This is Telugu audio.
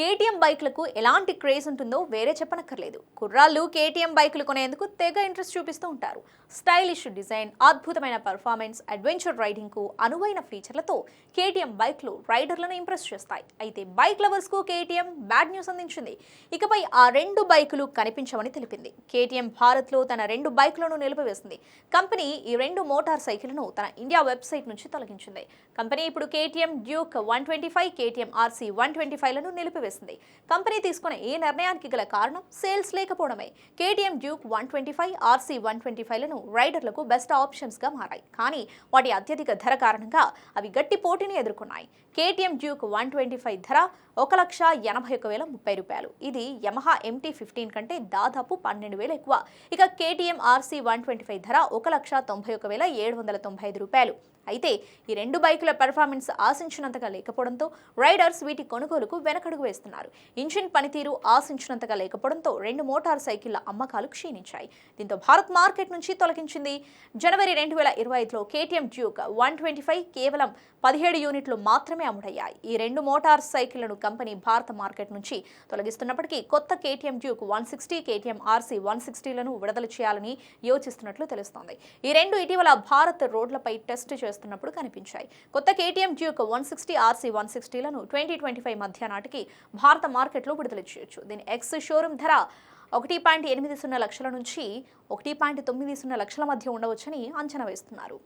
కేటీఎం బైక్లకు ఎలాంటి క్రేజ్ ఉంటుందో వేరే చెప్పనక్కర్లేదు. కుర్రాళ్ళు కేటీఎం బైకులు కొనేందుకు తెగ ఇంట్రెస్ట్ చూపిస్తూ ఉంటారు. స్టైలిష్ డిజైన్, అద్భుతమైన పర్ఫార్మెన్స్, అడ్వెంచర్ రైడింగ్ కు అనువైన ఫీచర్లతో కేటీఎం బైక్లు రైడర్లను ఇంప్రెస్ చేస్తాయి. అయితే బైక్ లవర్స్ కు కేటీఎం బ్యాడ్ న్యూస్ అందించింది. ఇకపై ఆ రెండు బైకులు కనిపించవని తెలిపింది. కేటీఎం భారత్ లో తన రెండు బైకులను నిలిపివేసింది. కంపెనీ ఈ రెండు మోటార్ సైకిళ్లను తన ఇండియా వెబ్సైట్ నుంచి తొలగించింది. కంపెనీ ఇప్పుడు కేటీఎం డ్యూక్ 125, కేటీఎం ఆర్సీ 125 లను నిలిపివేసింది. కంపెనీ తీసుకున్న ఈ నిర్ణయానికి గల కారణం సేల్స్ లేకపోవడమే. కేటీఎం డ్యూక్ 125, ఆర్సీ 125 లను రైడర్లకు బెస్ట్ ఆప్షన్స్ గా మారాయి. కానీ వాటి అత్యధిక ధర కారణంగా అవి గట్టి పోటీని ఎదుర్కొన్నాయి. కేటీఎం డ్యూక్ 125 ధర ₹1,81,030. ఇది యమహా MT-15 కంటే దాదాపు 12,000 ఎక్కువ. ఇక కేటీఎం ఆర్సీ 125 ధర ₹1,91,795. అయితే ఈ రెండు బైకుల పెర్ఫార్మెన్స్ ఆశించినంతగా లేకపోవడంతో రైడర్స్ వీటి కొనుగోలుకు వెనకడుగు వేస్తున్నారు. ఇంజిన్ పనితీరు ఆశించినంతగా లేకపోవడంతో రెండు మోటార్ సైకిళ్ల అమ్మకాలు క్షీణించాయి. దీంతో భారత్ మార్కెట్ నుంచి తొలగించింది. జనవరి 2025లో కేటీఎం డ్యూక్ 125 కేవలం 17 యూనిట్లు మాత్రమే అమ్ముడయ్యాయి. ఈ రెండు మోటార్ సైకిళ్లను కంపెనీ భారత మార్కెట్ నుంచి తొలగిస్తున్నప్పటికీ కొత్త కేటీఎం డ్యూక్ 160, కేటీఎం ఆర్సీ 160లను విడుదల చేయాలని యోచిస్తున్నట్లు తెలుస్తోంది. ఈ రెండు ఇటీవల భారత్ రోడ్లపై టెస్ట్ చేస్తున్నప్పుడు కనిపించాయి. కొత్త కేటీఎం డ్యూక్ 160, ఆర్సీ 160లను 2025 మధ్య నాటికి భారత మార్కెట్లో విడుదల చేయొచ్చు. దీని ఎక్స్ షోరూమ్ ధర 1.80 లక్షల నుంచి 1.90 లక్షల మధ్య ఉండవచ్చని అంచనా వేస్తున్నారు.